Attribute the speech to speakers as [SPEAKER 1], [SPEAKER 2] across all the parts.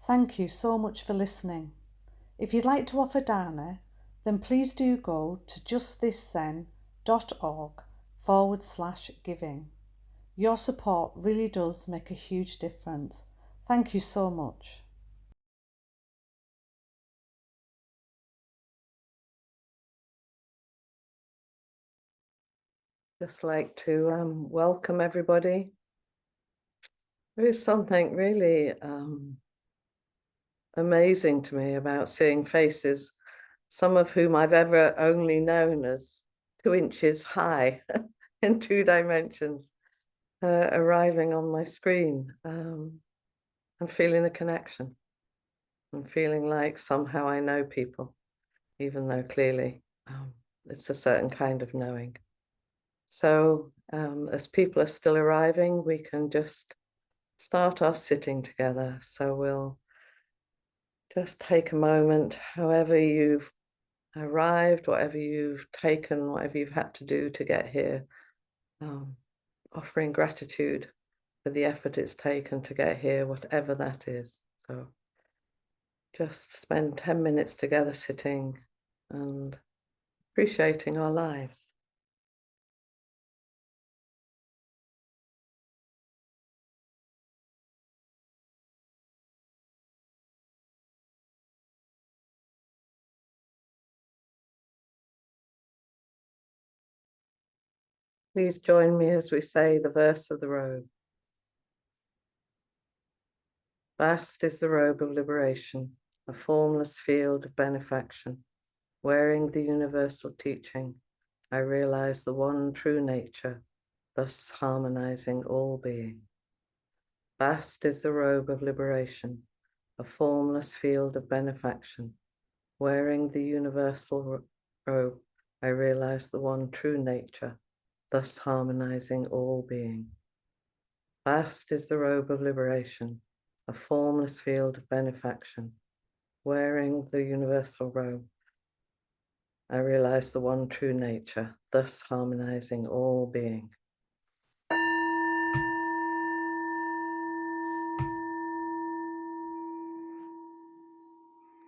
[SPEAKER 1] Thank you so much for listening. If you'd like to offer Dana, then please do go to justthiszen.org/giving. Your support really does make a huge difference. Thank you so much.
[SPEAKER 2] Just like to welcome everybody. There is something really amazing to me about seeing faces, some of whom I've ever only known as 2 inches high in 2 dimensions, arriving on my screen. I'm feeling a connection. I'm feeling like somehow I know people, even though clearly it's a certain kind of knowing. So as people are still arriving, we can just start our sitting together. So we'll just take a moment, however you've arrived, whatever you've taken, whatever you've had to do to get here, offering gratitude for the effort it's taken to get here, whatever that is. So just spend 10 minutes together sitting and appreciating our lives. Please join me as we say the verse of the robe. Vast is the robe of liberation, a formless field of benefaction. Wearing the universal teaching, I realize the one true nature, thus harmonizing all being. Vast is the robe of liberation, a formless field of benefaction. Wearing the universal robe, I realize the one true nature, thus harmonizing all being. Vast is the robe of liberation, a formless field of benefaction. Wearing the universal robe, I realize the one true nature, thus harmonizing all being.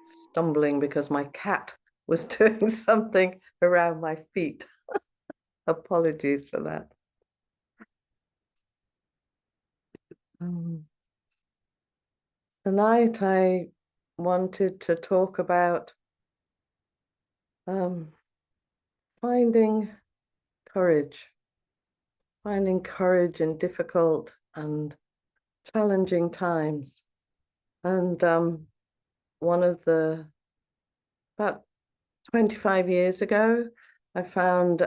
[SPEAKER 2] Stumbling because my cat was doing something around my feet. Apologies for that. Tonight I wanted to talk about finding courage in difficult and challenging times. And about 25 years ago, I found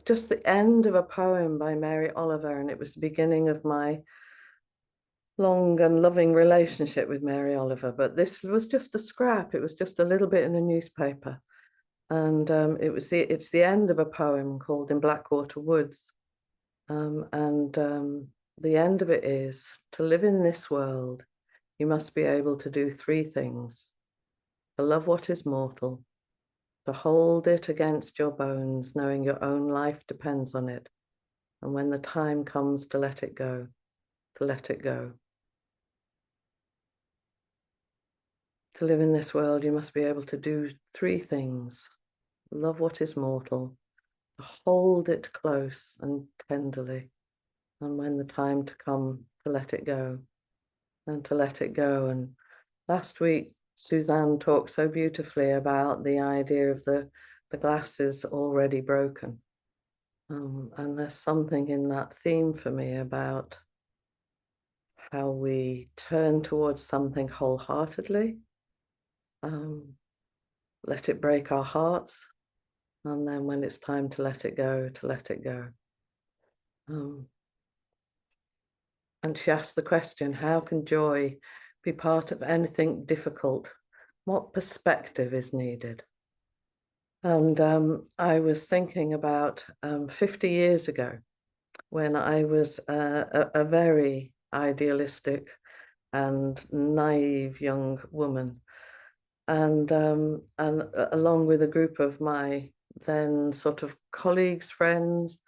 [SPEAKER 2] just the end of a poem by Mary Oliver, and it was the beginning of my long and loving relationship with Mary Oliver. But this was just a scrap. It was just a little bit in a newspaper. And it's the end of a poem called In Blackwater Woods. The end of it is, to live in this world, you must be able to do 3 things: to love what is mortal, to hold it against your bones, knowing your own life depends on it, and when the time comes to let it go, to let it go. To live in this world, you must be able to do 3 things: love what is mortal, to hold it close and tenderly, and when the time to come, to let it go, and to let it go. And last week, Suzanne talked so beautifully about the idea of the glass is already broken. And there's something in that theme for me about how we turn towards something wholeheartedly, let it break our hearts, and then when it's time to let it go, to let it go. And she asked the question, how can joy be part of anything difficult? What perspective is needed? And I was thinking about 50 years ago, when I was a very idealistic and naive young woman. And along with a group of my then sort of colleagues, friends,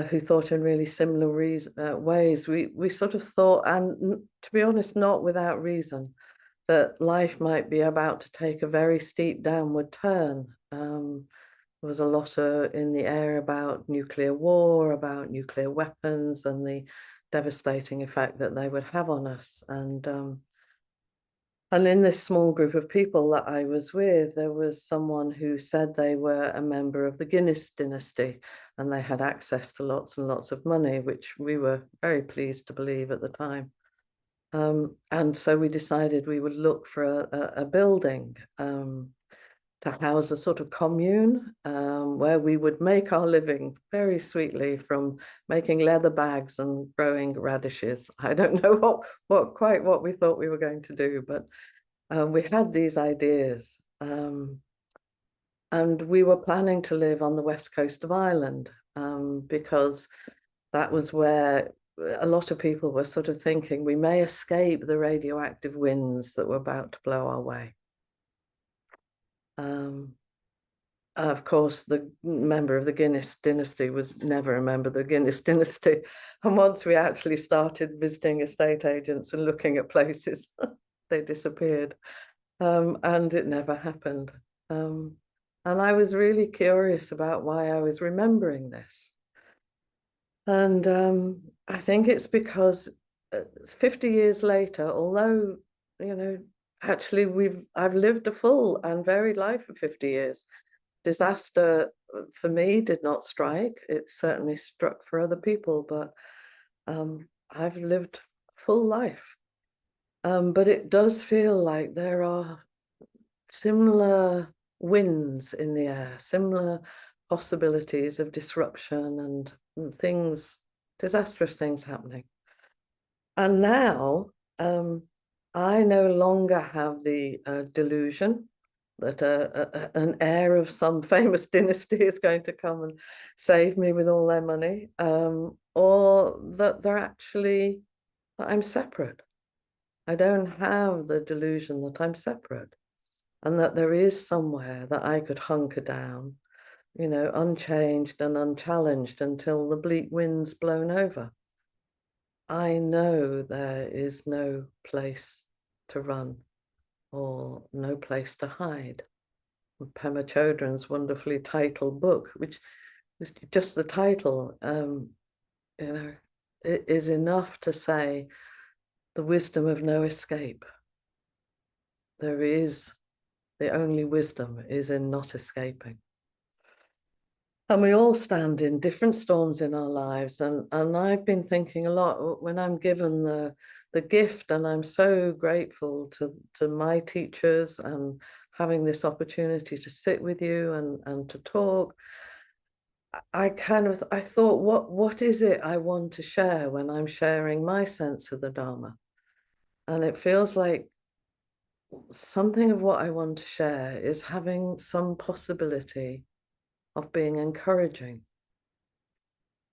[SPEAKER 2] who thought in really similar ways. We sort of thought, and to be honest, not without reason, that life might be about to take a very steep downward turn. There was a lot in the air about nuclear war, about nuclear weapons, and the devastating effect that they would have on us. And in this small group of people that I was with, there was someone who said they were a member of the Guinness dynasty and they had access to lots and lots of money, which we were very pleased to believe at the time. And so we decided we would look for a building to house a sort of commune where we would make our living very sweetly from making leather bags and growing radishes. I don't know quite what we thought we were going to do, but we had these ideas. And we were planning to live on the west coast of Ireland because that was where a lot of people were sort of thinking we may escape the radioactive winds that were about to blow our way. Of course, the member of the Guinness dynasty was never a member of the Guinness dynasty. And once we actually started visiting estate agents and looking at places, they disappeared. And it never happened. And I was really curious about why I was remembering this. And I think it's because 50 years later, although, you know, actually I've lived a full and varied life for 50 years. Disaster for me did not strike. It certainly struck for other people, but I've lived a full life. But it does feel like there are similar winds in the air, similar possibilities of disruption and things, disastrous things happening. And now I no longer have the delusion that an heir of some famous dynasty is going to come and save me with all their money, or that that I'm separate. I don't have the delusion that I'm separate and that there is somewhere that I could hunker down, you know, unchanged and unchallenged until the bleak wind's blown over. I know there is no place to run or no place to hide. Pema Chodron's wonderfully titled book, which is just the title, you know, it is enough to say the wisdom of no escape. The only wisdom is in not escaping. And we all stand in different storms in our lives. And I've been thinking a lot when I'm given the gift, and I'm so grateful to my teachers and having this opportunity to sit with you and to talk. I thought, what is it I want to share when I'm sharing my sense of the Dharma? And it feels like something of what I want to share is having some possibility of being encouraging.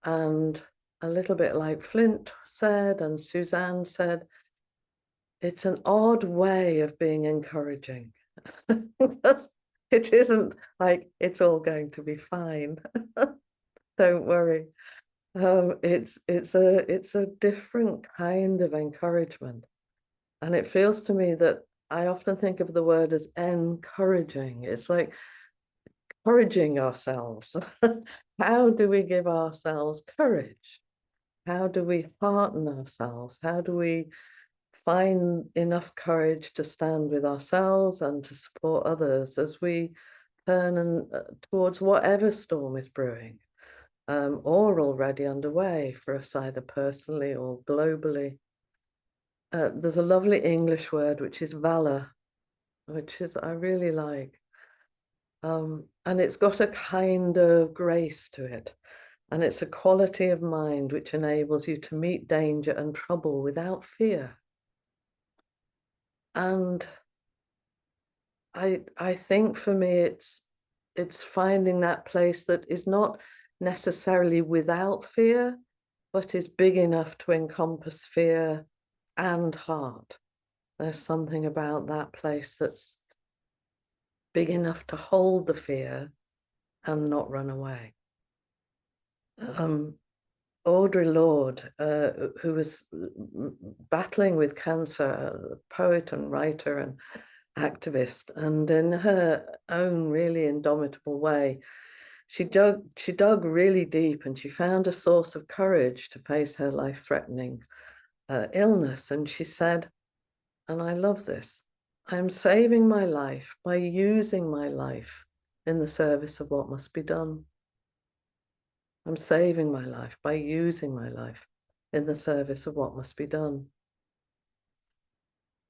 [SPEAKER 2] And a little bit like Flint said and Suzanne said, it's an odd way of being encouraging. It isn't like it's all going to be fine. Don't worry. It's a different kind of encouragement. And it feels to me that I often think of the word as encouraging. It's like encouraging ourselves. How do we give ourselves courage? How do we hearten ourselves? How do we find enough courage to stand with ourselves and to support others as we turn towards whatever storm is brewing, or already underway for us either personally or globally? There's a lovely English word which is valor, which is I really like. And it's got a kind of grace to it. And it's a quality of mind which enables you to meet danger and trouble without fear. And I think for me, it's finding that place that is not necessarily without fear, but is big enough to encompass fear and heart. There's something about that place that's big enough to hold the fear and not run away. Audre Lorde, who was battling with cancer, a poet and writer and activist, and in her own really indomitable way, she dug really deep, and she found a source of courage to face her life-threatening illness. And she said, and I love this, I'm saving my life by using my life in the service of what must be done. I'm saving my life by using my life in the service of what must be done.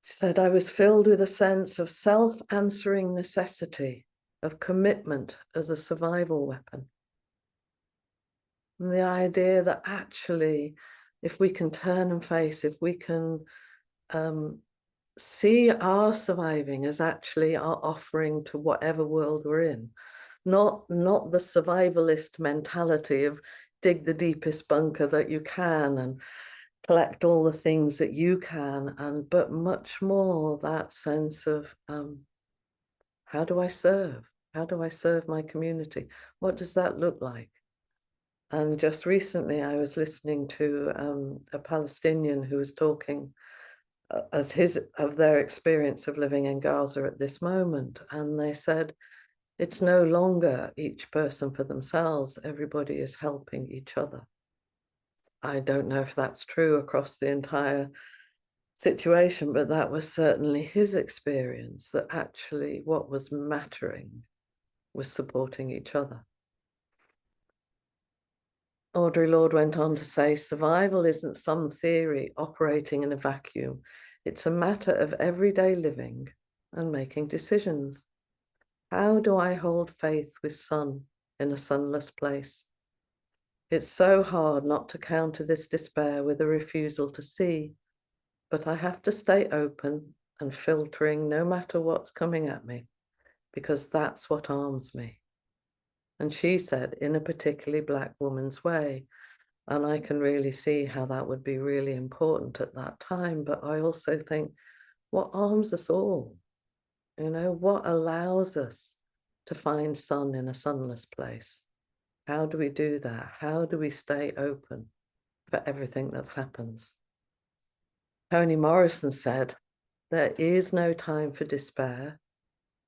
[SPEAKER 2] She said, I was filled with a sense of self-answering necessity, of commitment as a survival weapon. And the idea that actually, if we can turn and face, if we can see our surviving as actually our offering to whatever world we're in, not the survivalist mentality of dig the deepest bunker that you can and collect all the things that you can, but much more that sense of how do I serve? How do I serve my community? What does that look like? And just recently I was listening to a Palestinian who was talking of their experience of living in Gaza at this moment. And they said, it's no longer each person for themselves. Everybody is helping each other. I don't know if that's true across the entire situation, but that was certainly his experience, that actually what was mattering was supporting each other. Audre Lorde went on to say, survival isn't some theory operating in a vacuum. It's a matter of everyday living and making decisions. How do I hold faith with sun in a sunless place? It's so hard not to counter this despair with a refusal to see, but I have to stay open and filtering no matter what's coming at me, because that's what arms me. And she said, in a particularly Black woman's way, and I can really see how that would be really important at that time. But I also think, what arms us all? You know, what allows us to find sun in a sunless place? How do we do that? How do we stay open for everything that happens? Toni Morrison said, there is no time for despair,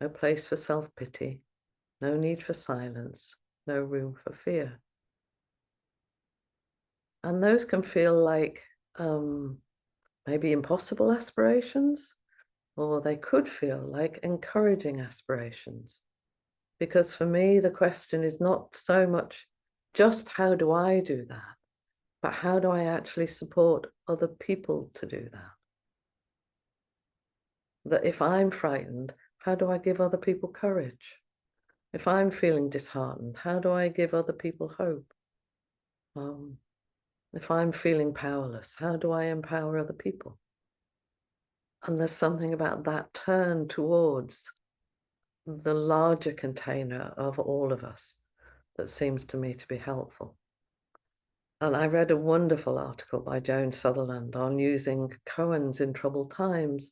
[SPEAKER 2] no place for self-pity, no need for silence, no room for fear. And those can feel like maybe impossible aspirations, or they could feel like encouraging aspirations. Because for me, the question is not so much just how do I do that, but how do I actually support other people to do that? That if I'm frightened, how do I give other people courage? If I'm feeling disheartened, how do I give other people hope? If I'm feeling powerless, how do I empower other people? And there's something about that turn towards the larger container of all of us that seems to me to be helpful. And I read a wonderful article by Joan Sutherland on using koans in troubled times.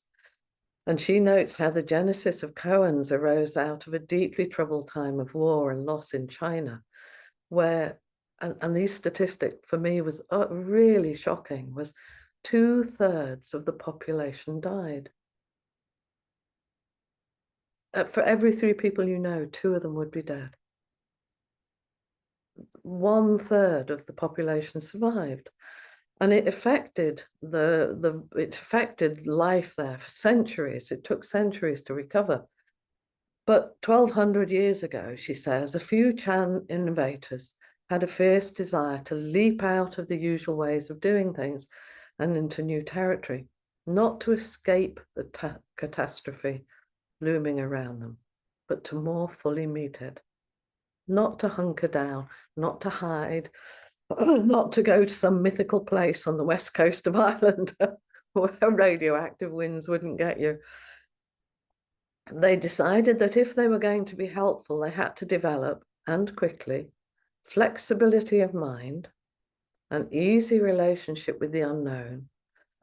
[SPEAKER 2] And she notes how the genesis of koans arose out of a deeply troubled time of war and loss in China, where, and these statistics for me was really shocking, was 2/3 of the population died. For every 3 people you know, 2 of them would be dead. 1/3 of the population survived. And it affected it affected life there for centuries. It took centuries to recover. But 1200 years ago, she says, a few Chan innovators had a fierce desire to leap out of the usual ways of doing things and into new territory, not to escape the catastrophe looming around them, but to more fully meet it. Not to hunker down, not to hide, not to go to some mythical place on the west coast of Ireland where radioactive winds wouldn't get you. They decided that if they were going to be helpful, they had to develop, and quickly, flexibility of mind, an easy relationship with the unknown,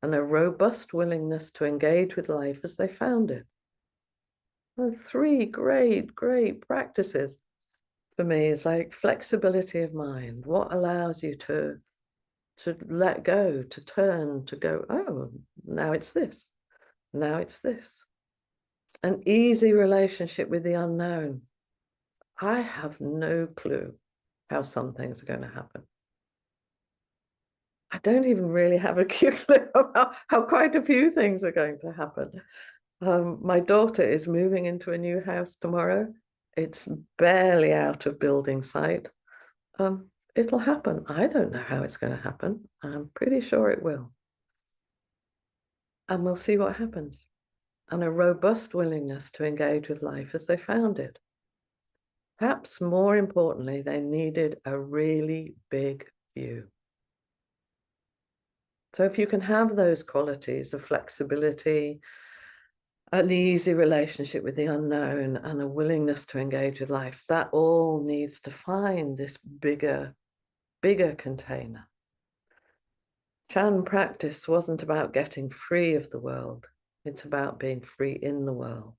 [SPEAKER 2] and a robust willingness to engage with life as they found it. The 3 great practices for me is like flexibility of mind. What allows you to to let go, to turn, to go, oh, now it's this, now it's this. An easy relationship with the unknown. I have no clue how some things are going to happen. I don't even really have a clue about how quite a few things are going to happen. My daughter is moving into a new house tomorrow. It's barely out of building site. It'll happen. I don't know how it's going to happen. I'm pretty sure it will. And we'll see what happens. And a robust willingness to engage with life as they found it. Perhaps more importantly, they needed a really big view. So if you can have those qualities of flexibility, an easy relationship with the unknown, and a willingness to engage with life, that all needs to find this bigger container. Chan practice wasn't about getting free of the world. It's about being free in the world.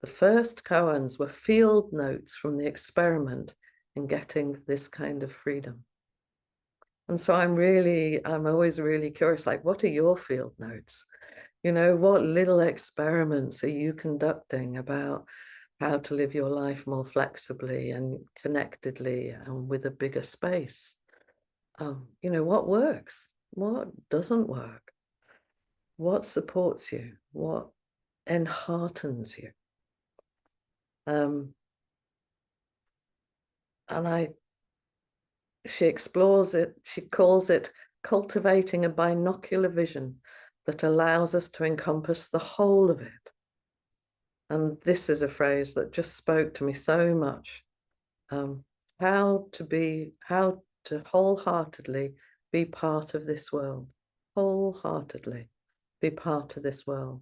[SPEAKER 2] The first koans were field notes from the experiment in getting this kind of freedom. And so I'm always really curious, like, what are your field notes? You know, what little experiments are you conducting about how to live your life more flexibly and connectedly and with a bigger space? You know, what works? What doesn't work? What supports you? What enheartens you? And she explores it, she calls it cultivating a binocular vision that allows us to encompass the whole of it. And this is a phrase that just spoke to me so much. How to wholeheartedly be part of this world. Wholeheartedly be part of this world.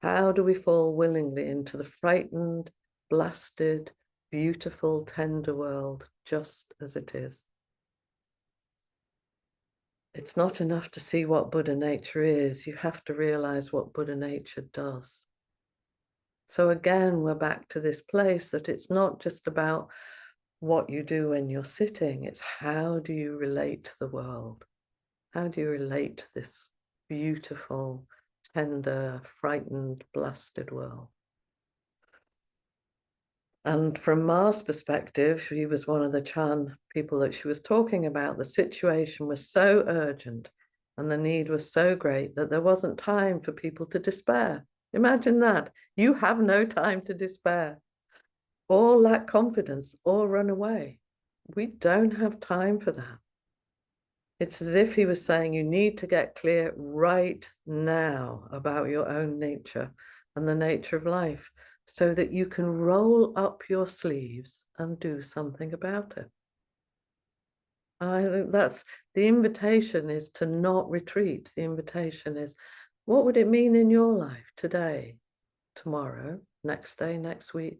[SPEAKER 2] How do we fall willingly into the frightened, blasted, beautiful, tender world just as it is? It's not enough to see what Buddha nature is. You have to realize what Buddha nature does. So again, we're back to this place that it's not just about what you do when you're sitting. It's how do you relate to the world? How do you relate to this beautiful, tender, frightened, blasted world? And from Ma's perspective, she was one of the Chan people that she was talking about. The situation was so urgent and the need was so great that there wasn't time for people to despair. Imagine that. You have no time to despair or lack confidence or run away. We don't have time for that. It's as if he was saying you need to get clear right now about your own nature and the nature of life, so that you can roll up your sleeves and do something about it. I think that's the invitation, is to not retreat. The invitation is, what would it mean in your life today, tomorrow, next day, next week,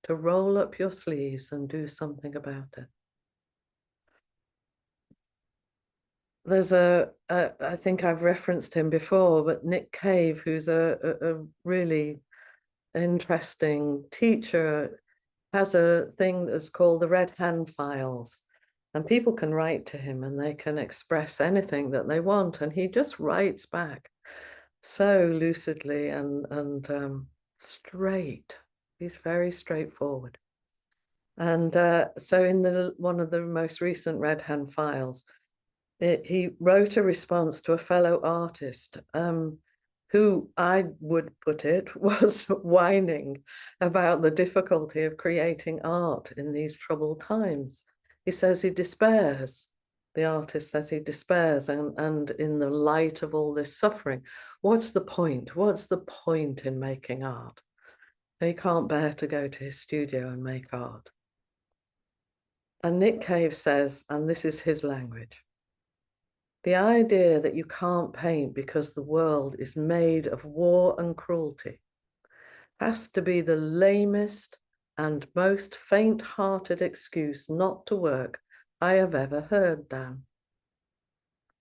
[SPEAKER 2] to roll up your sleeves and do something about it? There's I think I've referenced him before, but Nick Cave, who's a really interesting teacher, has a thing that's called the Red Hand Files. And people can write to him and they can express anything that they want. And he just writes back so lucidly and straight. He's very straightforward. And so in one of the most recent Red Hand Files, he wrote a response to a fellow artist who, I would put it, was whining about the difficulty of creating art in these troubled times. He says he despairs. The artist says he despairs, and in the light of all this suffering, what's the point? What's the point in making art? He can't bear to go to his studio and make art. And Nick Cave says, and this is his language, the idea that you can't paint because the world is made of war and cruelty has to be the lamest and most faint-hearted excuse not to work I have ever heard, Dan.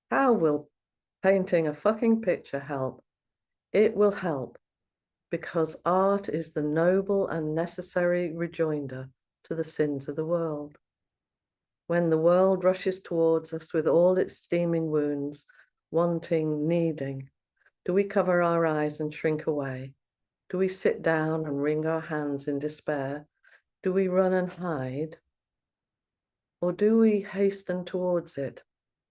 [SPEAKER 2] How will painting a fucking picture help? It will help because art is the noble and necessary rejoinder to the sins of the world. When the world rushes towards us with all its steaming wounds, wanting, needing, do we cover our eyes and shrink away? Do we sit down and wring our hands in despair? Do we run and hide? Or do we hasten towards it,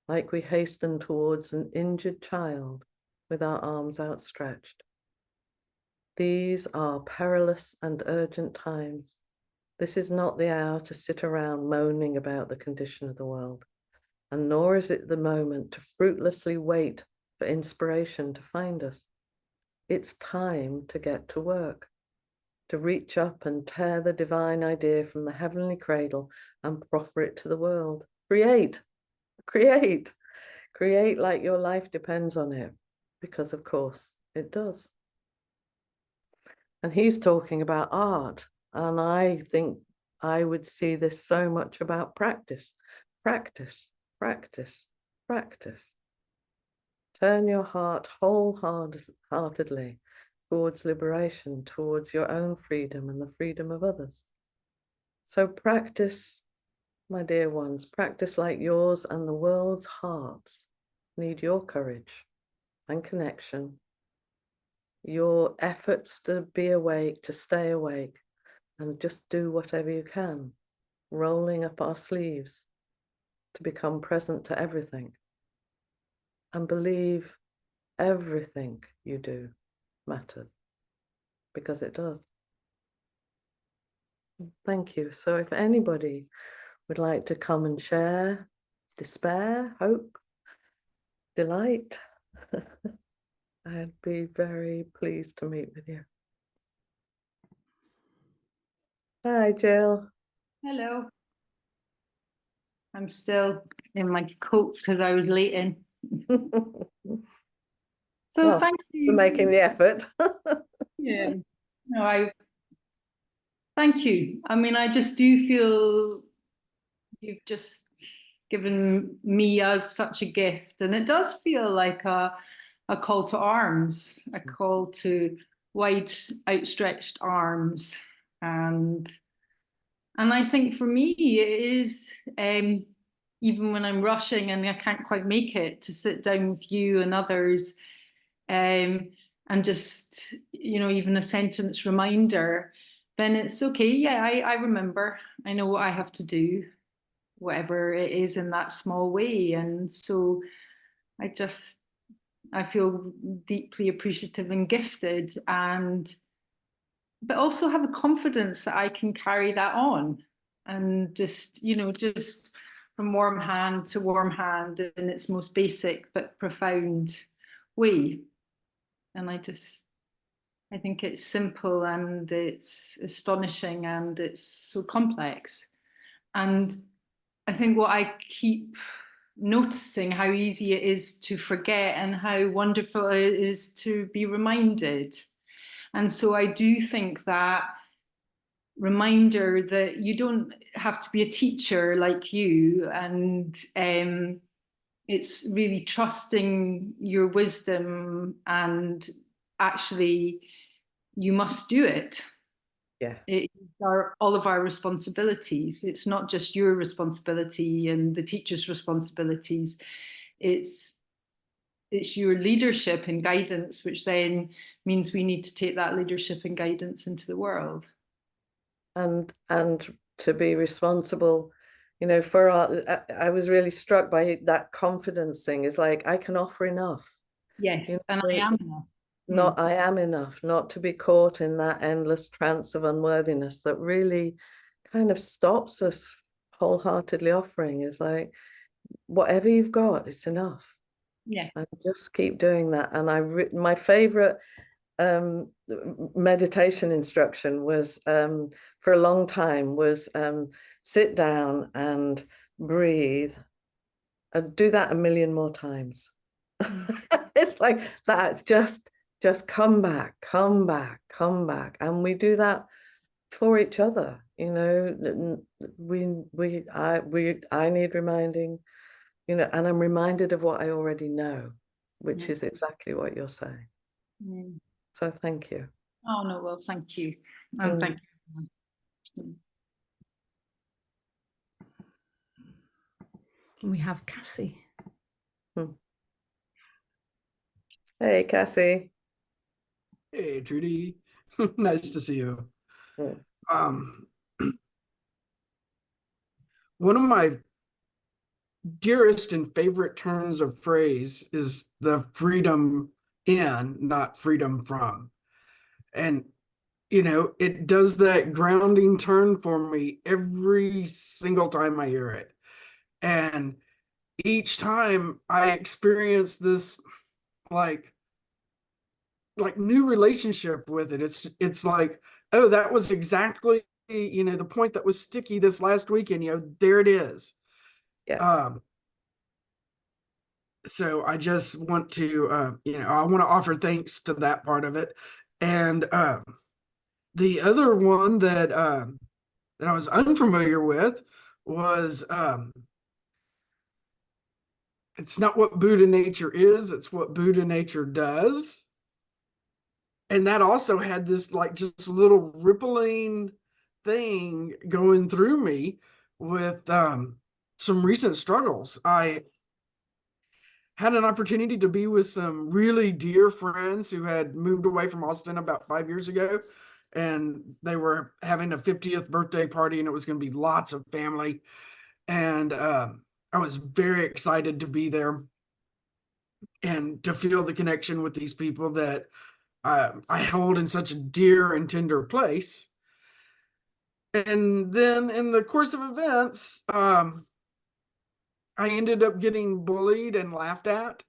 [SPEAKER 2] like we hasten towards an injured child with our arms outstretched? These are perilous and urgent times. This is not the hour to sit around moaning about the condition of the world, and nor is it the moment to fruitlessly wait for inspiration to find us. It's time to get to work, to reach up and tear the divine idea from the heavenly cradle and proffer it to the world. Create, create, create like your life depends on it, because of course it does. And he's talking about art, and I think I would see this so much about practice, practice, practice, practice. Turn your heart wholeheartedly towards liberation, towards your own freedom and the freedom of others. So practice, my dear ones, practice like yours and the world's hearts need your courage and connection, your efforts to be awake, to stay awake, and just do whatever you can, rolling up our sleeves to become present to everything and believe everything you do matters, because it does. Thank you. So if anybody would like to come and share despair, hope, delight, I'd be very pleased to meet with you. Hi, Jill.
[SPEAKER 3] Hello. I'm still in my coat because I was late in. So
[SPEAKER 2] Well,
[SPEAKER 3] thank you
[SPEAKER 2] for making the effort.
[SPEAKER 3] Yeah. No, thank you. I mean, I just do feel you've just given me as such a gift, and it does feel like a call to arms, a call to wide outstretched arms. And I think for me, it is, even when I'm rushing and I can't quite make it, to sit down with you and others, and just, even a sentence reminder, then it's okay. Yeah, I remember. I know what I have to do, whatever it is in that small way. And so I feel deeply appreciative and gifted, but also have a confidence that I can carry that on, and just from warm hand to warm hand in its most basic but profound way. And I think it's simple and it's astonishing and it's so complex. And I think what I keep noticing, how easy it is to forget and how wonderful it is to be reminded. And so I do think that reminder that you don't have to be a teacher like you, and it's really trusting your wisdom, and actually you must do it.
[SPEAKER 2] Yeah.
[SPEAKER 3] It's all of our responsibilities. It's not just your responsibility and the teacher's responsibilities. It's your leadership and guidance, which then means we need to take that leadership and guidance into the world.
[SPEAKER 2] And to be responsible, for our, I was really struck by that confidence thing. Is like, I can offer enough.
[SPEAKER 3] Yes, and I am enough.
[SPEAKER 2] I am enough, not to be caught in that endless trance of unworthiness that really kind of stops us wholeheartedly offering. Is like, whatever you've got, it's enough.
[SPEAKER 3] Yeah.
[SPEAKER 2] And just keep doing that. And my favorite meditation instruction was, for a long time, was sit down and breathe and do that 1,000,000 more times. It's like that. Just come back, come back, come back. And we do that for each other. I need reminding, and I'm reminded of what I already know, which is exactly what you're saying. So thank you.
[SPEAKER 3] Oh, no, well, thank you. And thank you.
[SPEAKER 1] And we have Cassie.
[SPEAKER 2] Hey, Cassie.
[SPEAKER 4] Hey, Trudy. Nice to see you.
[SPEAKER 2] Mm.
[SPEAKER 4] One of my dearest and favorite turns of phrase is the freedom in, not freedom from. And, it does that grounding turn for me every single time I hear it. And each time I experience this like new relationship with it. It's like, oh, that was exactly, the point that was sticky this last weekend, there it is.
[SPEAKER 2] Yeah.
[SPEAKER 4] So I just want to, I want to offer thanks to that part of it. And the other one that I was unfamiliar with was, it's not what Buddha nature is, it's what Buddha nature does. And that also had this like just little rippling thing going through me with some recent struggles. I had an opportunity to be with some really dear friends who had moved away from Austin about 5 years ago, and they were having a 50th birthday party, and it was going to be lots of family. And I was very excited to be there and to feel the connection with these people that I hold in such a dear and tender place. And then in the course of events, I ended up getting bullied and laughed at,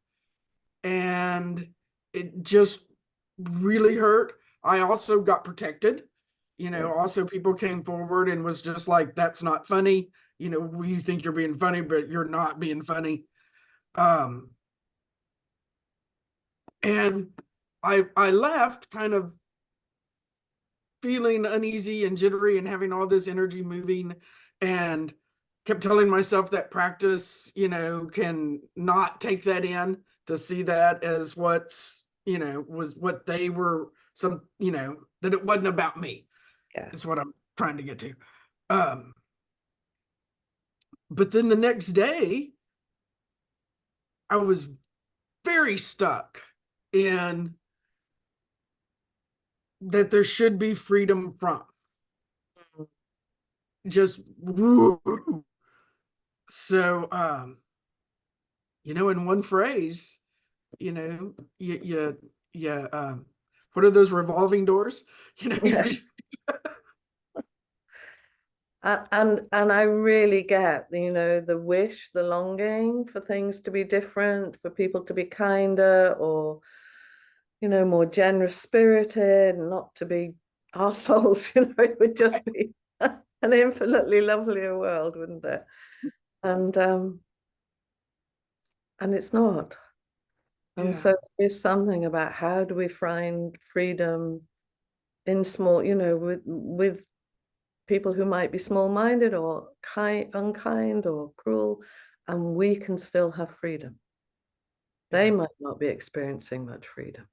[SPEAKER 4] and it just really hurt. I also got protected. Also people came forward and was just like, that's not funny. You think you're being funny, but you're not being funny. And I left kind of feeling uneasy and jittery and having all this energy moving, and kept telling myself that practice, can not take that in, to see that as what's, was what they were, that it wasn't about me.
[SPEAKER 2] Yeah.
[SPEAKER 4] Is what I'm trying to get to. But then the next day, I was very stuck in that there should be freedom from. Just woo. So in one phrase, what are those revolving doors?
[SPEAKER 2] Yeah. And I really get, the wish, the longing for things to be different, for people to be kinder or, more generous spirited, not to be assholes. It would just be an infinitely lovelier world, wouldn't it? And it's not. And so there's something about how do we find freedom in small, with people who might be small-minded or unkind or cruel, and we can still have freedom. They might not be experiencing much freedom,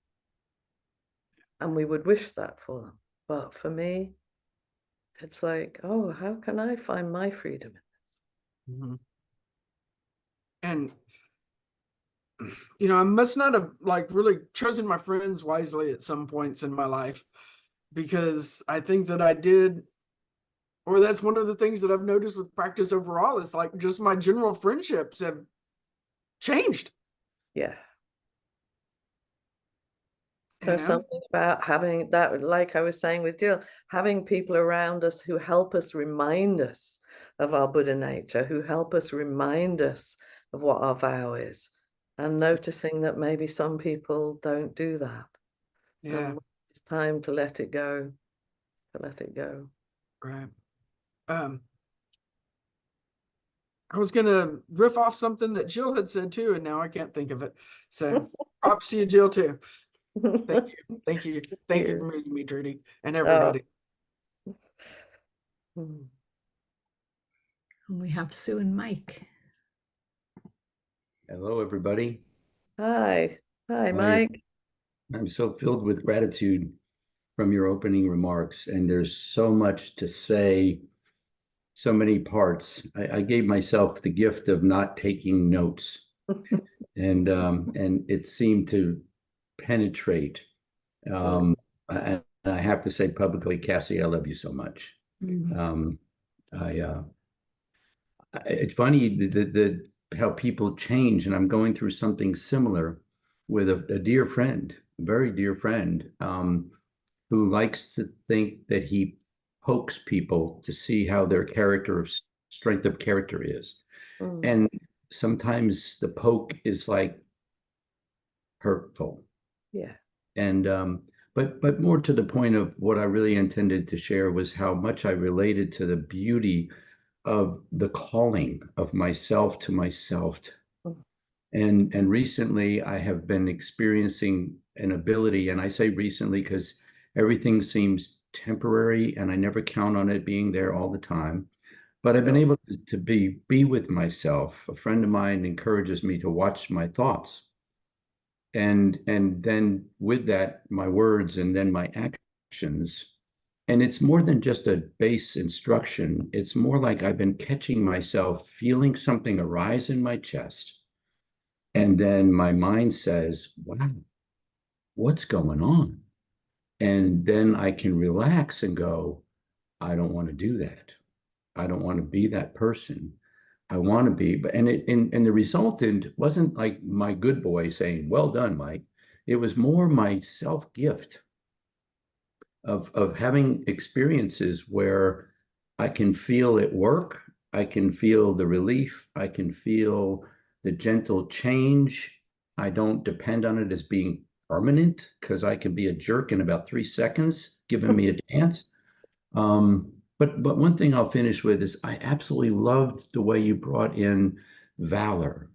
[SPEAKER 2] and we would wish that for them. But for me, it's like, oh, how can I find my freedom in this?
[SPEAKER 4] And I must not have really chosen my friends wisely at some points in my life, because I think that I did, or that's one of the things that I've noticed with practice overall, is like just my general friendships have changed.
[SPEAKER 2] Yeah. So something about having that, like I was saying with Jill, having people around us who help us remind us of our Buddha nature, who help us remind us of what our vow is, and noticing that maybe some people don't do that.
[SPEAKER 4] Yeah.
[SPEAKER 2] It's time to let it go, to let it go.
[SPEAKER 4] Right. I was gonna riff off something that Jill had said too, and now I can't think of it. So props to you, Jill, too. Thank you. Thank you. Thank you for meeting me, Trudy, and everybody.
[SPEAKER 1] And we have Sue and Mike.
[SPEAKER 5] Hello, everybody.
[SPEAKER 2] Hi. Hi, Mike.
[SPEAKER 5] I'm so filled with gratitude from your opening remarks, and there's so much to say so many parts. I gave myself the gift of not taking notes, and it seemed to penetrate. And I have to say publicly, Cassie, I love you so much. I it's funny the how people change, and I'm going through something similar with a dear friend, a very dear friend, who likes to think that he pokes people to see how their strength of character is. And sometimes the poke is like hurtful.
[SPEAKER 2] Yeah.
[SPEAKER 5] And but more to the point of what I really intended to share was how much I related to the beauty of the calling of myself to myself. And recently I have been experiencing an ability, and I say recently because everything seems temporary and I never count on it being there all the time. But I've been able to be with myself. A friend of mine encourages me to watch my thoughts. And then with that, my words and then my actions. And it's more than just a base instruction. It's more like I've been catching myself feeling something arise in my chest. And then my mind says, wow, what's going on? And then I can relax and go, I don't want to do that. I don't want to be that person. I want to be, but and the resultant wasn't like my good boy saying, well done, Mike. It was more my self-gift of having experiences where I can feel it work, I can feel the relief, I can feel the gentle change. I don't depend on it as being permanent because I can be a jerk in about 3 seconds, giving me a dance. But one thing I'll finish with is I absolutely loved the way you brought in valor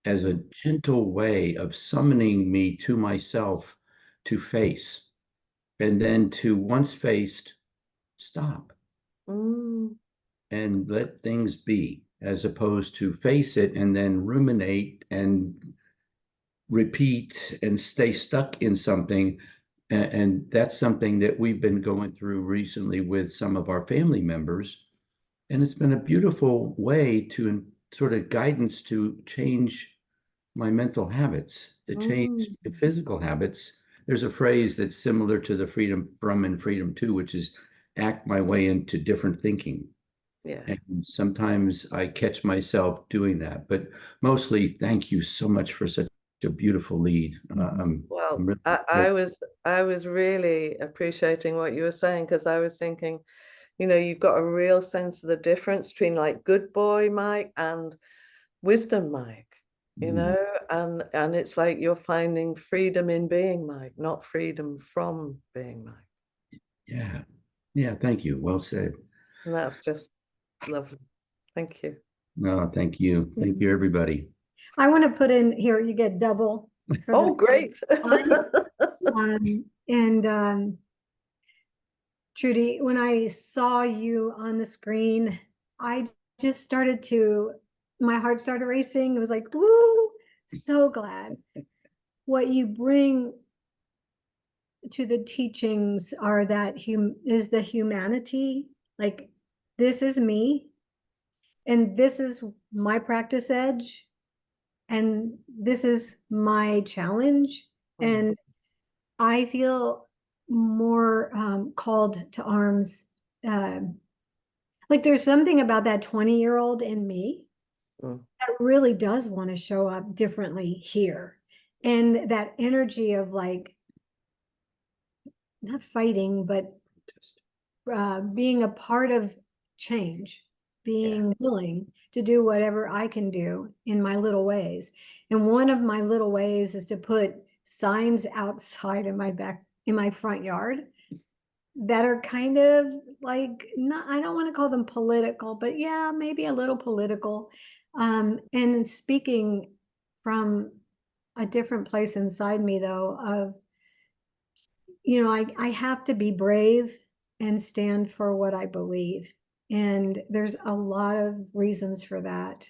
[SPEAKER 5] as a gentle way of summoning me to myself to face. And then to once faced, stop and let things be, as opposed to face it and then ruminate and repeat and stay stuck in something. And that's something that we've been going through recently with some of our family members. And it's been a beautiful way to sort of guidance to change my mental habits, to change the physical habits. There's a phrase that's similar to the freedom from and freedom to, which is act my way into different thinking.
[SPEAKER 2] Yeah.
[SPEAKER 5] And sometimes I catch myself doing that, but mostly thank you so much for such a beautiful lead.
[SPEAKER 2] Well,
[SPEAKER 5] really
[SPEAKER 2] I was really appreciating what you were saying, because I was thinking, you know, you've got a real sense of the difference between like good boy Mike and wisdom Mike, you know, and it's like you're finding freedom in being Mike, not freedom from being Mike.
[SPEAKER 5] Yeah, thank you. Well said.
[SPEAKER 2] And that's just lovely. Thank you.
[SPEAKER 5] No, thank you. Thank you, everybody.
[SPEAKER 6] I want to put in here, you get double.
[SPEAKER 2] Oh, great.
[SPEAKER 6] Trudy, when I saw you on the screen, I just started my heart started racing. It was like, woo, so glad. What you bring to the teachings are is the humanity. Like, this is me, and this is my practice edge, and this is my challenge. And I feel more called to arms. Like, there's something about that 20-year-old in me that really does want to show up differently here. And that energy of like, not fighting, but being a part of change, being willing to do whatever I can do in my little ways. And one of my little ways is to put signs outside in my front yard that are kind of like, I don't want to call them political, but yeah, maybe a little political. And speaking from a different place inside me, though, of, you know, I have to be brave and stand for what I believe. And there's a lot of reasons for that.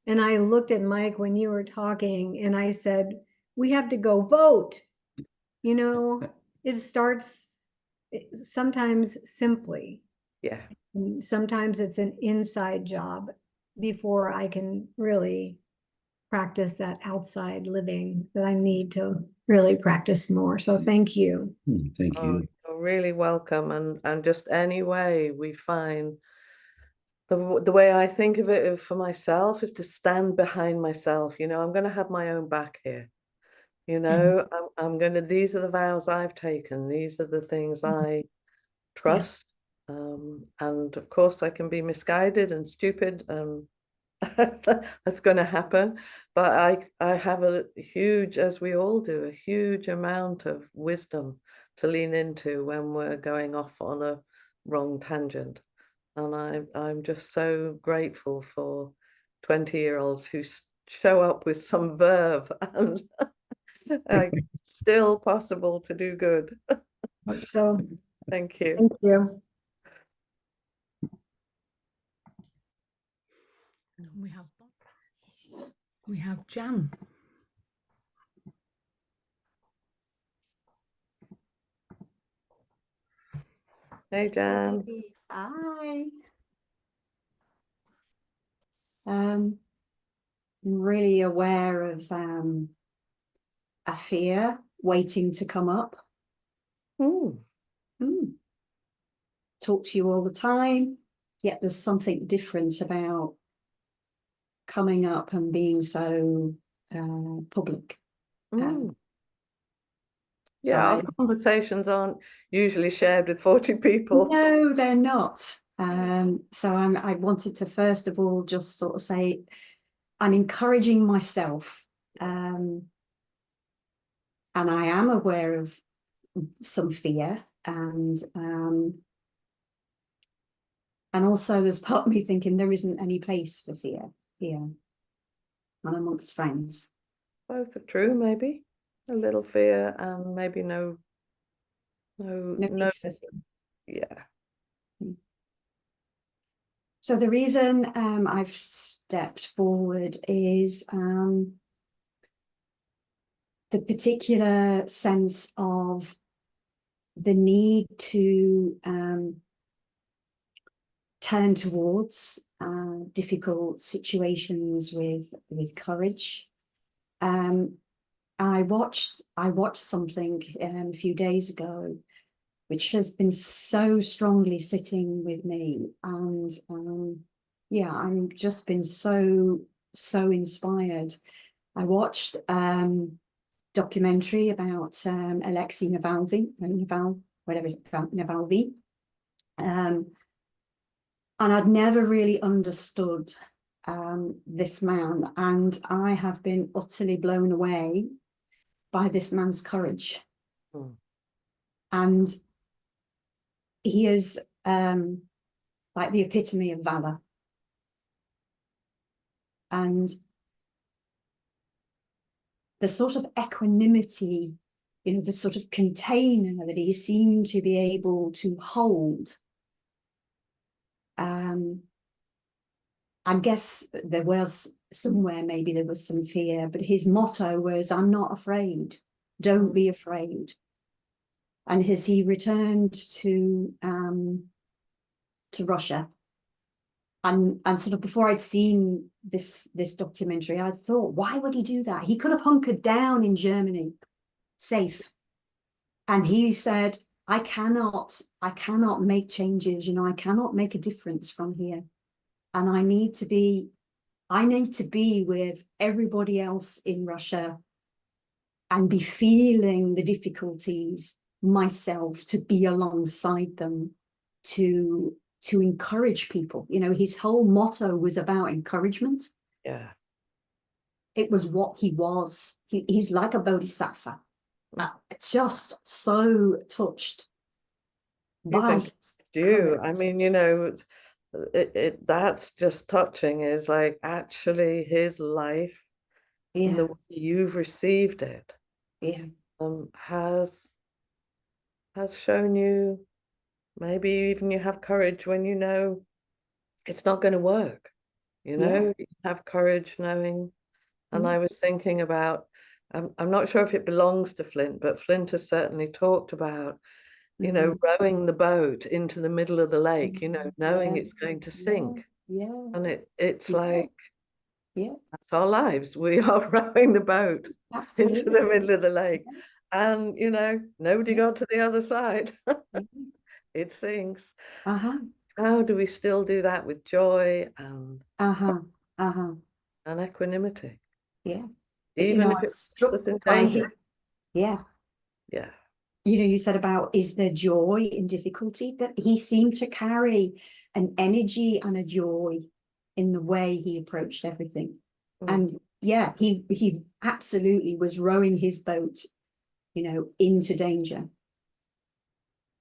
[SPEAKER 6] And I looked at Mike when you were talking and I said, we have to go vote. You know, it starts sometimes simply.
[SPEAKER 2] Yeah.
[SPEAKER 6] And sometimes it's an inside job before I can really practice that outside living that I need to really practice more. So thank you.
[SPEAKER 5] Thank
[SPEAKER 2] Oh,
[SPEAKER 5] you.
[SPEAKER 2] you're really welcome. And just any way we find, the way I think of it for myself is to stand behind myself. You know, I'm going to have my own back here. You know, I'm going to, these are the vows I've taken. These are the things I trust. And of course I can be misguided and stupid. That's going to happen. But I have a huge, as we all do, a huge amount of wisdom to lean into when we're going off on a wrong tangent. And I'm just so grateful for 20-year-olds who show up with some verve and like still possible to do good.
[SPEAKER 6] So
[SPEAKER 2] Thank you.
[SPEAKER 6] thank you.
[SPEAKER 1] We have Jan.
[SPEAKER 2] Hey, Jan.
[SPEAKER 7] Hi. I'm really aware of a fear waiting to come up.
[SPEAKER 2] Mm.
[SPEAKER 7] Talk to you all the time, yet there's something different about coming up and being so public.
[SPEAKER 2] Mm.
[SPEAKER 7] So
[SPEAKER 2] Yeah, our conversations aren't usually shared with 40 people.
[SPEAKER 7] No, they're not. So I wanted to first of all just sort of say I'm encouraging myself, and I am aware of some fear, and also there's part of me thinking there isn't any place for fear here and amongst friends.
[SPEAKER 2] Both are true, maybe. A little fear and maybe no.
[SPEAKER 7] need for fear.
[SPEAKER 2] Yeah.
[SPEAKER 7] So the reason I've stepped forward is the particular sense of the need to turn towards difficult situations with courage. I watched something a few days ago, which has been so strongly sitting with me, and yeah, I'm just been so inspired. I watched documentary about Alexei Navalny, and I'd never really understood this man, and I have been utterly blown away by this man's courage. And he is like the epitome of valor. And the sort of equanimity, you know, the sort of container that he seemed to be able to hold. I guess there was somewhere, maybe there was some fear, but his motto was, I'm not afraid, don't be afraid. And as he returned to Russia, and sort of before I'd seen this documentary, I thought, why would he do that? He could have hunkered down in Germany, safe. And he said, I cannot make changes, you know, I cannot make a difference from here. And I need to be with everybody else in Russia and be feeling the difficulties myself, to be alongside them, to encourage people. You know, his whole motto was about encouragement.
[SPEAKER 2] Yeah.
[SPEAKER 7] It was what he was. He's like a bodhisattva. Just so touched by
[SPEAKER 2] you. I mean, you know, that's just touching, is like actually his life,
[SPEAKER 7] yeah.
[SPEAKER 2] and the way you've received it,
[SPEAKER 7] yeah.
[SPEAKER 2] has shown you, maybe even you have courage when you know it's not going to work. You know, you have courage knowing. And I was thinking about, I'm not sure if it belongs to Flint, but Flint has certainly talked about you know, rowing the boat into the middle of the lake, you know, knowing
[SPEAKER 7] Yeah.
[SPEAKER 2] it's going to sink.
[SPEAKER 7] Yeah.
[SPEAKER 2] And it's
[SPEAKER 7] Yeah.
[SPEAKER 2] like,
[SPEAKER 7] Yeah.
[SPEAKER 2] that's our lives. We are rowing the boat into
[SPEAKER 7] Absolutely.
[SPEAKER 2] the middle of the lake. And, you know, nobody
[SPEAKER 7] Yeah.
[SPEAKER 2] got to the other side.
[SPEAKER 7] Yeah.
[SPEAKER 2] It sinks.
[SPEAKER 7] Uh-huh.
[SPEAKER 2] How do we still do that with joy and
[SPEAKER 7] Uh-huh. Uh-huh.
[SPEAKER 2] equanimity?
[SPEAKER 7] Yeah.
[SPEAKER 2] Even
[SPEAKER 7] I'm
[SPEAKER 2] if it's
[SPEAKER 7] struck
[SPEAKER 2] in
[SPEAKER 7] by
[SPEAKER 2] danger.
[SPEAKER 7] yeah.
[SPEAKER 2] Yeah.
[SPEAKER 7] You said about, is there joy in difficulty? That he seemed to carry an energy and a joy in the way he approached everything. And yeah, he absolutely was rowing his boat, into danger.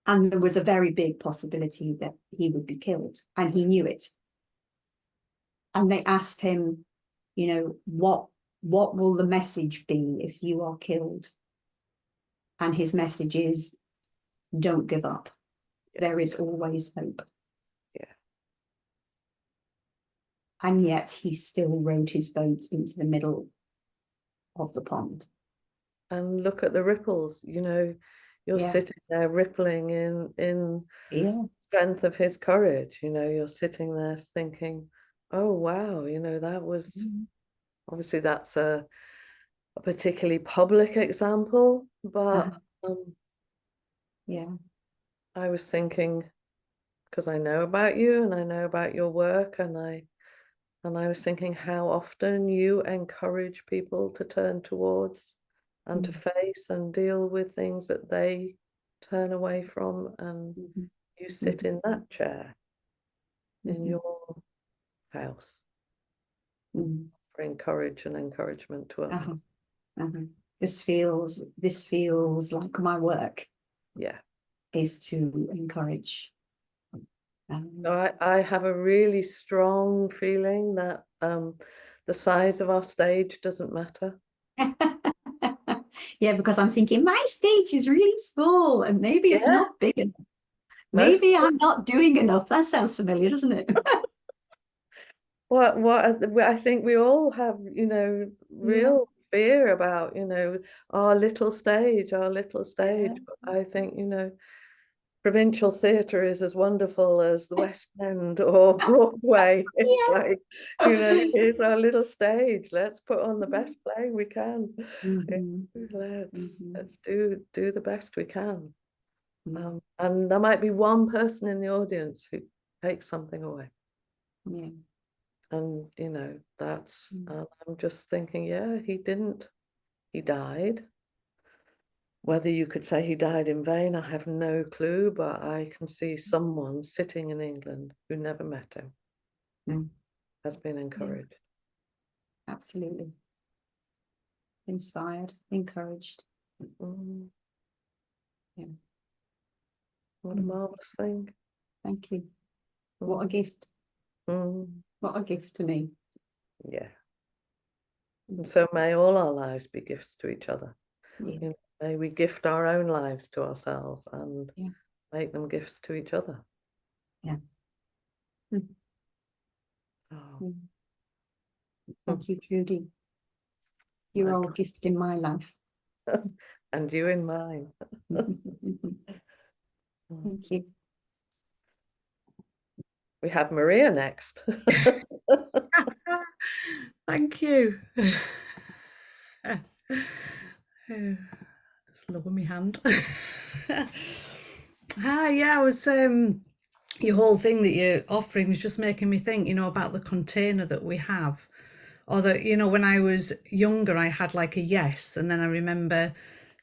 [SPEAKER 7] And there was a very big possibility that he would be killed, and he knew it. And they asked him, what will the message be if you are killed? And his message is, don't give up. There is always hope.
[SPEAKER 2] Yeah.
[SPEAKER 7] And yet he still rowed his boat into the middle of the pond.
[SPEAKER 2] And look at the ripples, you're
[SPEAKER 7] Yeah.
[SPEAKER 2] sitting there rippling in
[SPEAKER 7] Yeah.
[SPEAKER 2] strength of his courage, you're sitting there thinking, oh wow, that was obviously that's a particularly public example, but
[SPEAKER 7] Yeah.
[SPEAKER 2] I was thinking, because I know about you and I know about your work, and I was thinking how often you encourage people to turn towards and to face and deal with things that they turn away from, and you sit in that chair in your house, offering courage and encouragement to others.
[SPEAKER 7] This feels like my work.
[SPEAKER 2] Yeah.
[SPEAKER 7] Is to encourage.
[SPEAKER 2] I have a really strong feeling that the size of our stage doesn't matter.
[SPEAKER 7] Yeah, because I'm thinking my stage is really small and maybe it's not big enough. Maybe I'm not doing enough. That sounds familiar, doesn't it?
[SPEAKER 2] What I think we all have, real fear about, our little stage. But I think, provincial theatre is as wonderful as the West End or Broadway. It's like, here's our little stage. Let's put on the best play we can. Let's do the best we can. And there might be one person in the audience who takes something away.
[SPEAKER 7] Yeah.
[SPEAKER 2] And that's I'm just thinking, he died. Whether you could say he died in vain, I have no clue, but I can see someone sitting in England who never met him has been encouraged.
[SPEAKER 7] Absolutely. Inspired, encouraged. Yeah.
[SPEAKER 2] What a marvelous thing.
[SPEAKER 7] Thank you. What a gift. What a gift to me.
[SPEAKER 2] Yeah. And so may all our lives be gifts to each other.
[SPEAKER 7] Yeah.
[SPEAKER 2] May we gift our own lives to ourselves and make them gifts to each other.
[SPEAKER 7] Yeah.
[SPEAKER 2] Oh.
[SPEAKER 7] Thank you, Trudy. You're all gift in my life.
[SPEAKER 2] And you in mine.
[SPEAKER 7] Thank you.
[SPEAKER 2] We have Maria next.
[SPEAKER 8] Thank you. Just lower my hand. Hi, yeah, I was your whole thing that you're offering was just making me think, about the container that we have. Or that, when I was younger, I had like a yes, and then I remember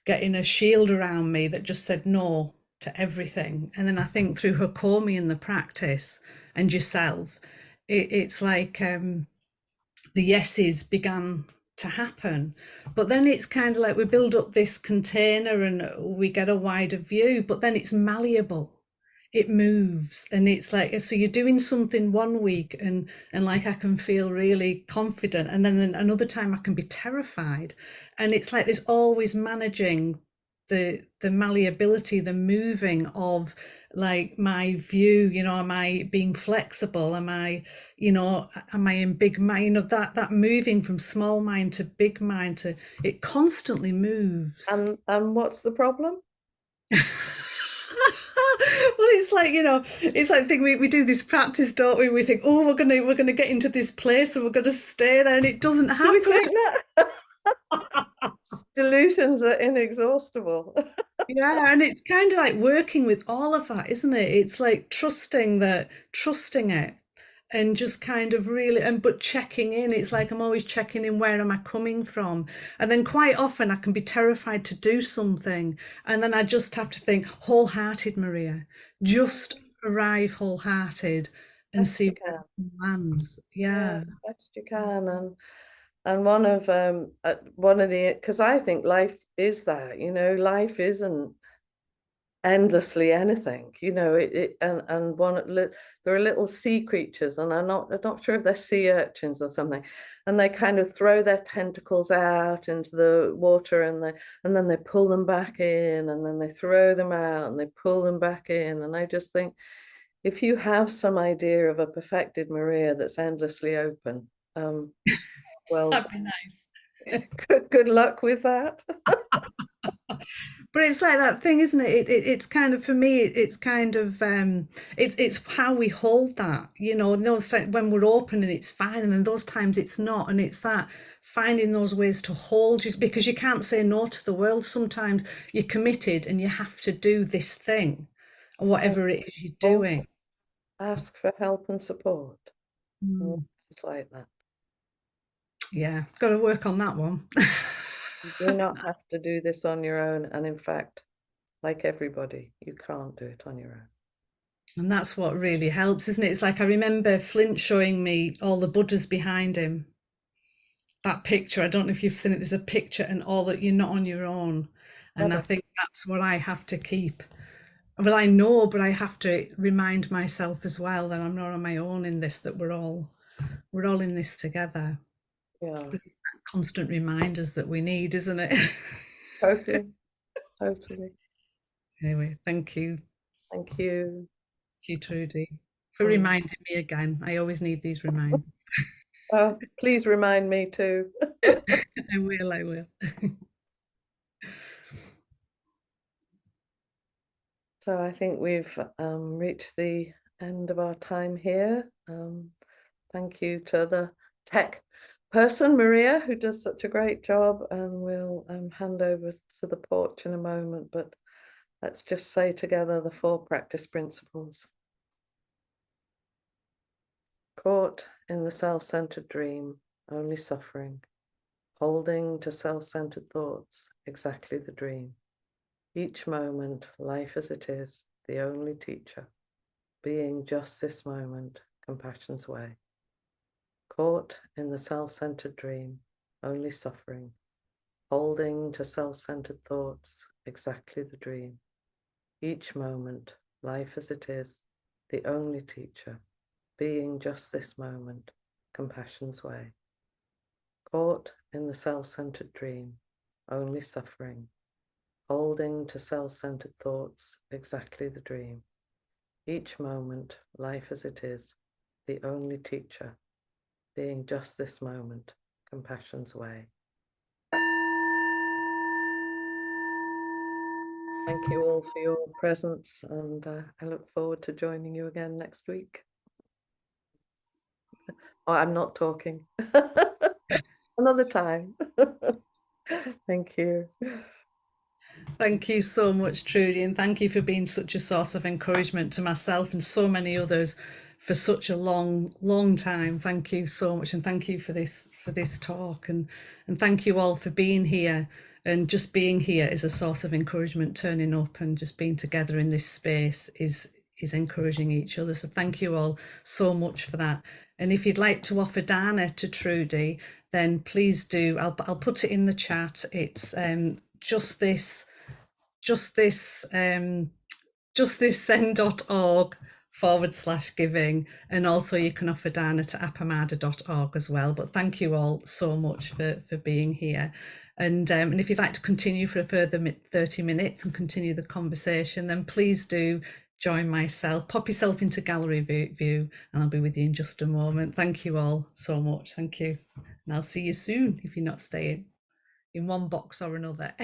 [SPEAKER 8] getting a shield around me that just said no to everything. And then I think through Hakomi and the practice and yourself, it's like the yeses began to happen. But then it's kind of like we build up this container and we get a wider view, but then it's malleable. It moves, and it's like, so you're doing something one week and like I can feel really confident, and then another time I can be terrified. And it's like there's always managing the malleability, the moving of like my view, am I being flexible, am I in big mind, that moving from small mind to big mind, to it constantly moves.
[SPEAKER 2] And what's the problem?
[SPEAKER 8] Well, it's like, you know, it's like thing we do this practice, don't we? We think, oh, we're gonna get into this place and we're gonna stay there, and it doesn't
[SPEAKER 2] Do we
[SPEAKER 8] happen.
[SPEAKER 2] think that? Delusions are inexhaustible.
[SPEAKER 8] Yeah, and it's kind of like working with all of that, isn't it? It's like trusting it, and just kind of really, but checking in. It's like I'm always checking in, where am I coming from? And then quite often I can be terrified to do something, and then I just have to think wholehearted, Maria, just arrive whole-hearted and
[SPEAKER 2] Best
[SPEAKER 8] see
[SPEAKER 2] you
[SPEAKER 8] where
[SPEAKER 2] can.
[SPEAKER 8] it lands. Yeah.
[SPEAKER 2] Best you can. And one of the, because I think life is that, you know, life isn't endlessly anything, you know, and there are little sea creatures, and I'm not sure if they're sea urchins or something, and they kind of throw their tentacles out into the water, and then they pull them back in, and then they throw them out and they pull them back in. And I just think, if you have some idea of a perfected Maria that's endlessly open, well,
[SPEAKER 8] That'd be nice.
[SPEAKER 2] good luck with that.
[SPEAKER 8] But it's like that thing, isn't it? It's kind of, for me, it's kind of it's how we hold that, you know. And those times when we're open and it's fine, and then those times it's not, and it's that finding those ways to hold you, because you can't say no to the world. Sometimes you're committed and you have to do this thing, or whatever it is you're doing.
[SPEAKER 2] Also ask for help and support. It's like that.
[SPEAKER 8] Yeah, got to work on that one.
[SPEAKER 2] You do not have to do this on your own, and in fact, like everybody, you can't do it on your own.
[SPEAKER 8] And that's what really helps, isn't it? It's like, I remember Flint showing me all the Buddhas behind him. That picture, I don't know if you've seen it, there's a picture and all that, you're not on your own. And
[SPEAKER 2] Never.
[SPEAKER 8] I think that's what I have to keep. Well, I know, but I have to remind myself as well that I'm not on my own in this, that we're all in this together.
[SPEAKER 2] Yeah.
[SPEAKER 8] Constant reminders that we need, isn't it?
[SPEAKER 2] Totally.
[SPEAKER 8] Anyway, thank you.
[SPEAKER 2] Thank you.
[SPEAKER 8] Thank you, Trudy, for reminding me again. I always need these reminders.
[SPEAKER 2] Oh, please remind me too.
[SPEAKER 8] I will.
[SPEAKER 2] So I think we've reached the end of our time here. Thank you to the tech person, Maria, who does such a great job, and we'll hand over to the porch in a moment, but let's just say together the 4 practice principles. Caught in the self-centered dream, only suffering, holding to self-centered thoughts, exactly the dream. Each moment, life as it is, the only teacher, being just this moment, compassion's way. Caught in the self-centered dream, only suffering, holding to self-centered thoughts, exactly the dream. Each moment, life as it is, the only teacher, being just this moment, compassion's way. Caught in the self-centered dream, only suffering, holding to self-centered thoughts, exactly the dream. Each moment, life as it is, the only teacher, being just this moment, compassion's way. Thank you all for your presence, and I look forward to joining you again next week. Oh, I'm not talking. Another time. Thank you.
[SPEAKER 8] Thank you so much, Trudy, and thank you for being such a source of encouragement to myself and so many others for such a long time. Thank you so much, and thank you for this talk, and thank you all for being here. And just being here is a source of encouragement. Turning up and just being together in this space is encouraging each other. So thank you all so much for that. And if you'd like to offer dana to Trudy, then please do. I'll put it in the chat. It's justthisend.org/giving, and also you can offer dana to appamada.org as well. But thank you all so much for being here. And if you'd like to continue for a further 30 minutes and continue the conversation, then please do join myself. Pop yourself into gallery view, and I'll be with you in just a moment. Thank you all so much. Thank you. And I'll see you soon if you're not staying in one box or another.